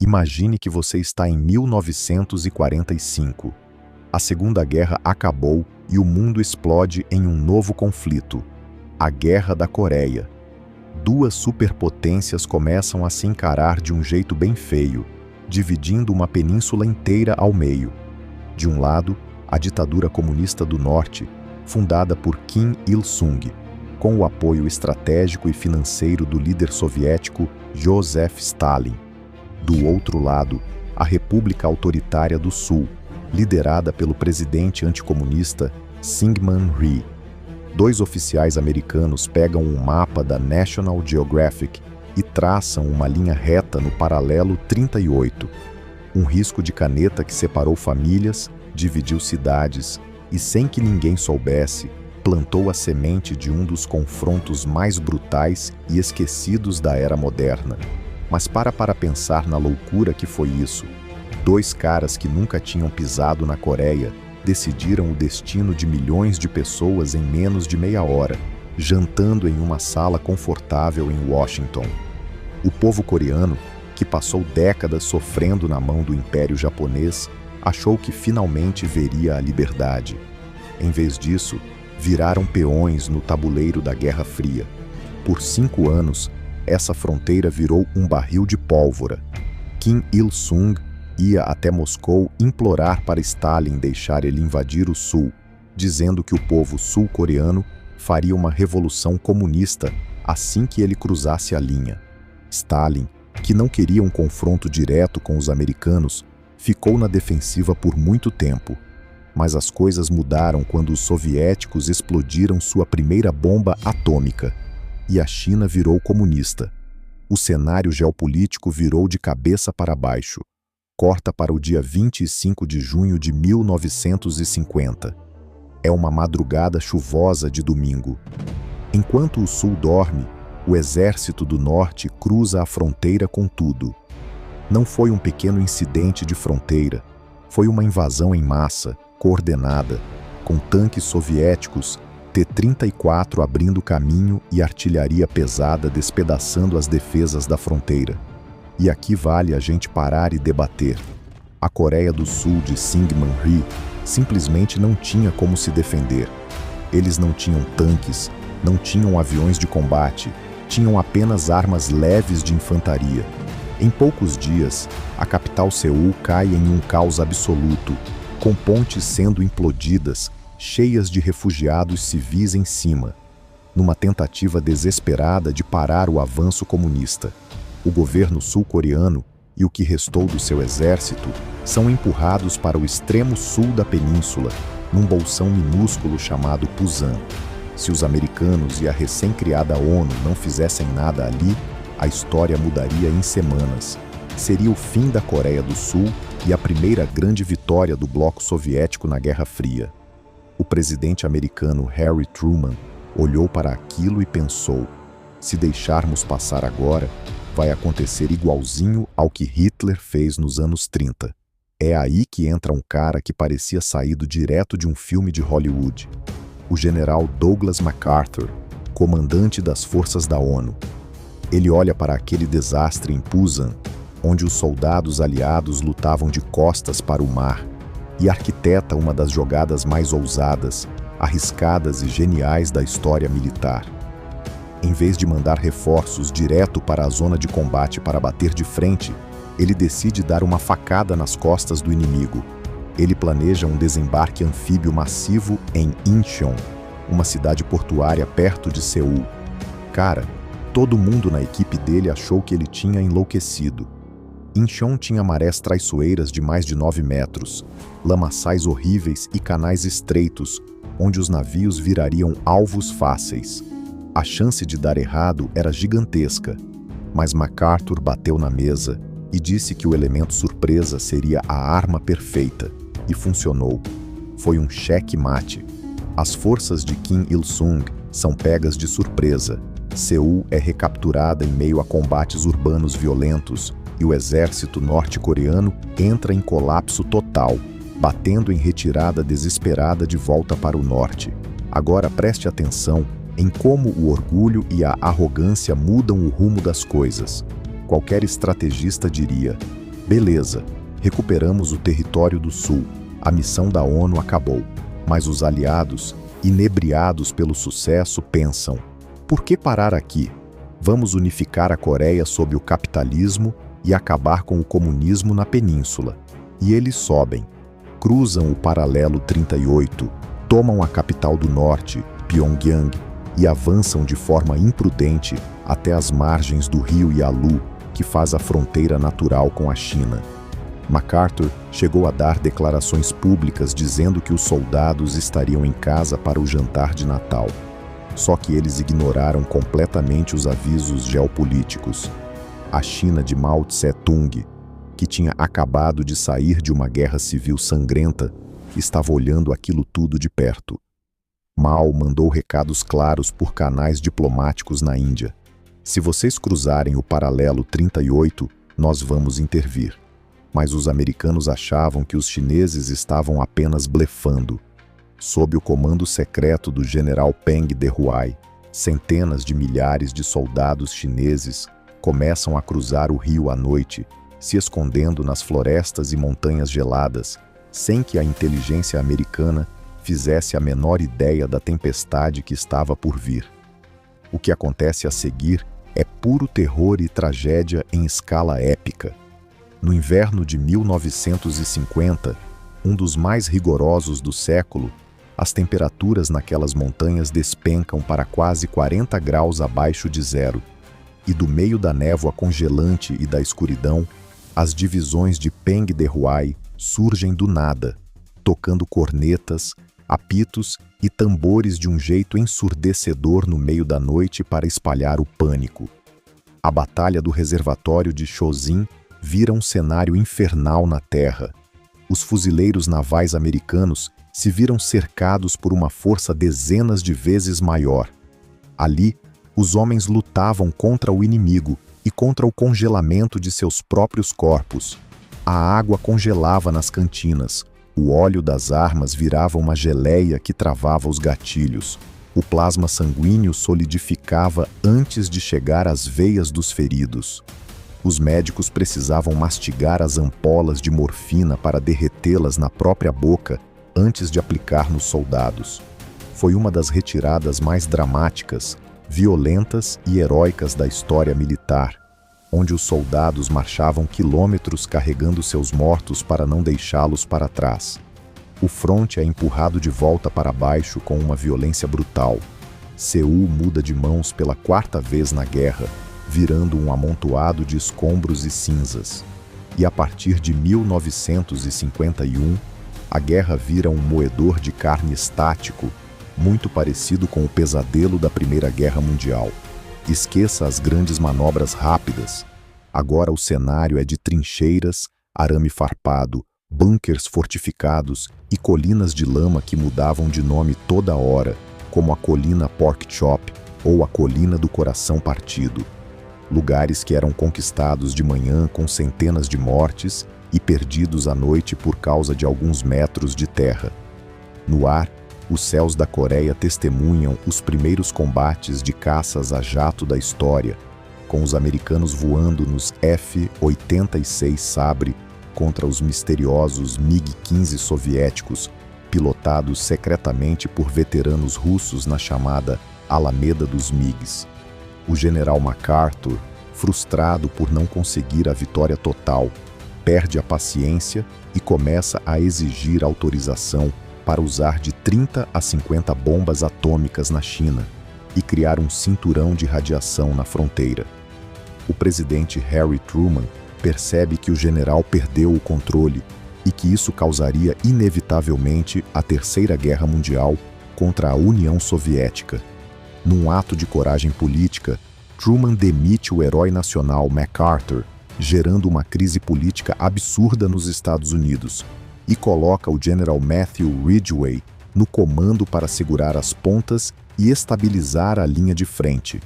Imagine que você está em 1945. A Segunda Guerra acabou e o mundo explode em um novo conflito: a Guerra da Coreia. Duas superpotências começam a se encarar de um jeito bem feio, dividindo uma península inteira ao meio. De um lado, a ditadura comunista do Norte, fundada por Kim Il-sung, com o apoio estratégico e financeiro do líder soviético Joseph Stalin. Do outro lado, a República Autoritária do Sul, liderada pelo presidente anticomunista Syngman Rhee. Dois oficiais americanos pegam um mapa da National Geographic e traçam uma linha reta no paralelo 38. Um risco de caneta que separou famílias, dividiu cidades e, sem que ninguém soubesse, plantou a semente de um dos confrontos mais brutais e esquecidos da era moderna. Mas para pensar na loucura que foi isso. Dois caras que nunca tinham pisado na Coreia decidiram o destino de milhões de pessoas em menos de meia hora, jantando em uma sala confortável em Washington. O povo coreano, que passou décadas sofrendo na mão do Império Japonês, achou que finalmente veria a liberdade. Em vez disso, viraram peões no tabuleiro da Guerra Fria. Por 5 anos, essa fronteira virou um barril de pólvora. Kim Il-sung ia até Moscou implorar para Stalin deixar ele invadir o Sul, dizendo que o povo sul-coreano faria uma revolução comunista assim que ele cruzasse a linha. Stalin, que não queria um confronto direto com os americanos, ficou na defensiva por muito tempo. Mas as coisas mudaram quando os soviéticos explodiram sua primeira bomba atômica e a China virou comunista. O cenário geopolítico virou de cabeça para baixo. Corta para o dia 25 de junho de 1950. É uma madrugada chuvosa de domingo. Enquanto o Sul dorme, o exército do Norte cruza a fronteira com tudo. Não foi um pequeno incidente de fronteira, foi uma invasão em massa, coordenada, com tanques soviéticos, T-34 abrindo caminho e artilharia pesada despedaçando as defesas da fronteira. E aqui vale a gente parar e debater. A Coreia do Sul de Syngman Rhee simplesmente não tinha como se defender. Eles não tinham tanques, não tinham aviões de combate, tinham apenas armas leves de infantaria. Em poucos dias, a capital Seul cai em um caos absoluto, com pontes sendo implodidas, cheias de refugiados civis em cima, numa tentativa desesperada de parar o avanço comunista. O governo sul-coreano e o que restou do seu exército são empurrados para o extremo sul da península, num bolsão minúsculo chamado Pusan. Se os americanos e a recém-criada ONU não fizessem nada ali, a história mudaria em semanas. Seria o fim da Coreia do Sul e a primeira grande vitória do bloco soviético na Guerra Fria. O presidente americano Harry Truman olhou para aquilo e pensou: se deixarmos passar agora, vai acontecer igualzinho ao que Hitler fez nos anos 30. É aí que entra um cara que parecia saído direto de um filme de Hollywood. O general Douglas MacArthur, comandante das forças da ONU. Ele olha para aquele desastre em Pusan, onde os soldados aliados lutavam de costas para o mar, e arquiteta uma das jogadas mais ousadas, arriscadas e geniais da história militar. Em vez de mandar reforços direto para a zona de combate para bater de frente, ele decide dar uma facada nas costas do inimigo. Ele planeja um desembarque anfíbio massivo em Incheon, uma cidade portuária perto de Seul. Cara, todo mundo na equipe dele achou que ele tinha enlouquecido. Incheon tinha marés traiçoeiras de mais de 9 metros, lamaçais horríveis e canais estreitos, onde os navios virariam alvos fáceis. A chance de dar errado era gigantesca, mas MacArthur bateu na mesa e disse que o elemento surpresa seria a arma perfeita, e funcionou. Foi um cheque-mate. As forças de Kim Il-sung são pegas de surpresa. Seul é recapturada em meio a combates urbanos violentos e o exército norte-coreano entra em colapso total, batendo em retirada desesperada de volta para o norte. Agora preste atenção em como o orgulho e a arrogância mudam o rumo das coisas. Qualquer estrategista diria: Beleza, recuperamos o território do Sul, a missão da ONU acabou. Mas os aliados, inebriados pelo sucesso, pensam: por que parar aqui? Vamos unificar a Coreia sob o capitalismo e acabar com o comunismo na península. E eles sobem, cruzam o paralelo 38, tomam a capital do norte, Pyongyang, e avançam de forma imprudente até as margens do rio Yalu, que faz a fronteira natural com a China. MacArthur chegou a dar declarações públicas dizendo que os soldados estariam em casa para o jantar de Natal. Só que eles ignoraram completamente os avisos geopolíticos. A China de Mao Tse-tung, que tinha acabado de sair de uma guerra civil sangrenta, estava olhando aquilo tudo de perto. Mao mandou recados claros por canais diplomáticos na Índia. Se vocês cruzarem o paralelo 38, nós vamos intervir. Mas os americanos achavam que os chineses estavam apenas blefando. Sob o comando secreto do general Peng Dehuai, centenas de milhares de soldados chineses começam a cruzar o rio à noite, se escondendo nas florestas e montanhas geladas, sem que a inteligência americana fizesse a menor ideia da tempestade que estava por vir. O que acontece a seguir é puro terror e tragédia em escala épica. No inverno de 1950, um dos mais rigorosos do século, as temperaturas naquelas montanhas despencam para quase 40 graus abaixo de zero, e do meio da névoa congelante e da escuridão, as divisões de Peng Dehuai surgem do nada, tocando cornetas, apitos e tambores de um jeito ensurdecedor no meio da noite para espalhar o pânico. A batalha do reservatório de Chosin vira um cenário infernal na terra. Os fuzileiros navais americanos se viram cercados por uma força dezenas de vezes maior. Ali, os homens lutavam contra o inimigo e contra o congelamento de seus próprios corpos. A água congelava nas cantinas, o óleo das armas virava uma geleia que travava os gatilhos. O plasma sanguíneo solidificava antes de chegar às veias dos feridos. Os médicos precisavam mastigar as ampolas de morfina para derretê-las na própria boca antes de aplicar nos soldados. Foi uma das retiradas mais dramáticas, violentas e heróicas da história militar, onde os soldados marchavam quilômetros carregando seus mortos para não deixá-los para trás. O fronte é empurrado de volta para baixo com uma violência brutal. Seul muda de mãos pela 4ª vez na guerra, virando um amontoado de escombros e cinzas. E a partir de 1951, a guerra vira um moedor de carne estático, muito parecido com o pesadelo da Primeira Guerra Mundial. Esqueça as grandes manobras rápidas. Agora o cenário é de trincheiras, arame farpado, bunkers fortificados e colinas de lama que mudavam de nome toda hora, como a Colina Pork Chop ou a Colina do Coração Partido. Lugares que eram conquistados de manhã com centenas de mortes e perdidos à noite por causa de alguns metros de terra. No ar, os céus da Coreia testemunham os primeiros combates de caças a jato da história, com os americanos voando nos F-86 Sabre contra os misteriosos MiG-15 soviéticos, pilotados secretamente por veteranos russos na chamada Alameda dos MiGs. O general MacArthur, frustrado por não conseguir a vitória total, perde a paciência e começa a exigir autorização para usar de 30 a 50 bombas atômicas na China e criar um cinturão de radiação na fronteira. O presidente Harry Truman percebe que o general perdeu o controle e que isso causaria inevitavelmente a Terceira Guerra Mundial contra a União Soviética. Num ato de coragem política, Truman demite o herói nacional MacArthur, gerando uma crise política absurda nos Estados Unidos, e coloca o General Matthew Ridgway no comando para segurar as pontas e estabilizar a linha de frente.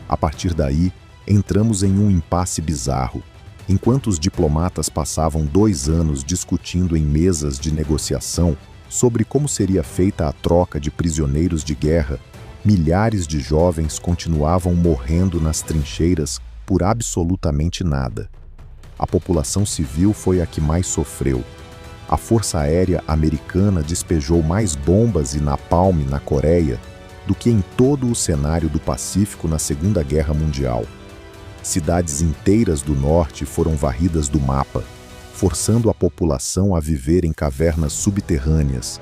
A partir daí, entramos em um impasse bizarro. Enquanto os diplomatas passavam 2 anos discutindo em mesas de negociação sobre como seria feita a troca de prisioneiros de guerra, milhares de jovens continuavam morrendo nas trincheiras por absolutamente nada. A população civil foi a que mais sofreu. A Força Aérea Americana despejou mais bombas e napalm na Coreia do que em todo o cenário do Pacífico na Segunda Guerra Mundial. Cidades inteiras do norte foram varridas do mapa, forçando a população a viver em cavernas subterrâneas.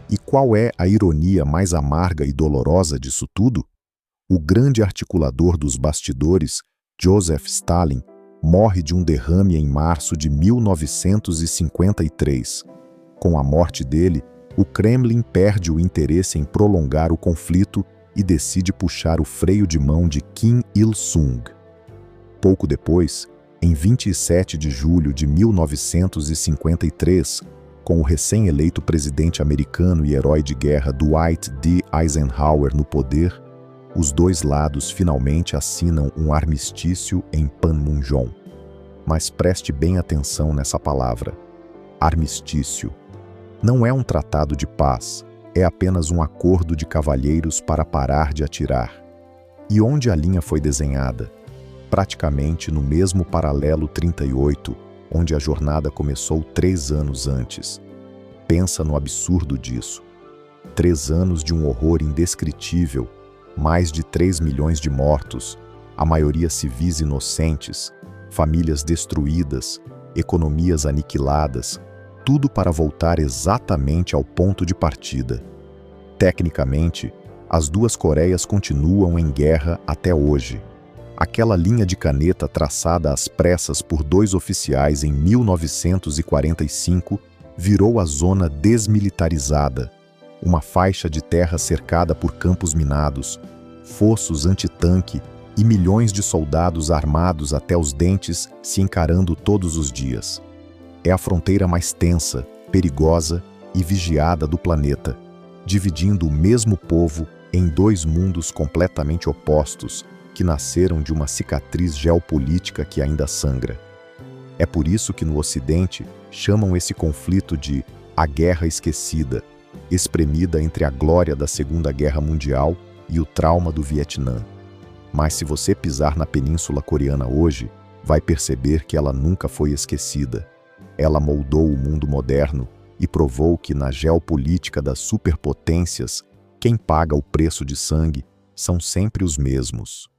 E qual é a ironia mais amarga e dolorosa disso tudo? O grande articulador dos bastidores, Joseph Stalin, morre de um derrame em março de 1953. Com a morte dele, o Kremlin perde o interesse em prolongar o conflito e decide puxar o freio de mão de Kim Il-sung. Pouco depois, em 27 de julho de 1953, com o recém-eleito presidente americano e herói de guerra Dwight D. Eisenhower no poder, os dois lados finalmente assinam um armistício em Panmunjom. Mas preste bem atenção nessa palavra. Armistício. Não é um tratado de paz, é apenas um acordo de cavalheiros para parar de atirar. E onde a linha foi desenhada? Praticamente no mesmo paralelo 38, onde a jornada começou 3 anos antes. Pensa no absurdo disso. 3 anos de um horror indescritível, mais de 3 milhões de mortos, a maioria civis inocentes, famílias destruídas, economias aniquiladas, tudo para voltar exatamente ao ponto de partida. Tecnicamente, as duas Coreias continuam em guerra até hoje. Aquela linha de caneta traçada às pressas por 2 oficiais em 1945 virou a zona desmilitarizada, uma faixa de terra cercada por campos minados, fossos antitanque e milhões de soldados armados até os dentes se encarando todos os dias. É a fronteira mais tensa, perigosa e vigiada do planeta, dividindo o mesmo povo em 2 mundos completamente opostos, que nasceram de uma cicatriz geopolítica que ainda sangra. É por isso que no Ocidente chamam esse conflito de a Guerra Esquecida, espremida entre a glória da Segunda Guerra Mundial e o trauma do Vietnã. Mas se você pisar na Península Coreana hoje, vai perceber que ela nunca foi esquecida. Ela moldou o mundo moderno e provou que na geopolítica das superpotências, quem paga o preço de sangue são sempre os mesmos.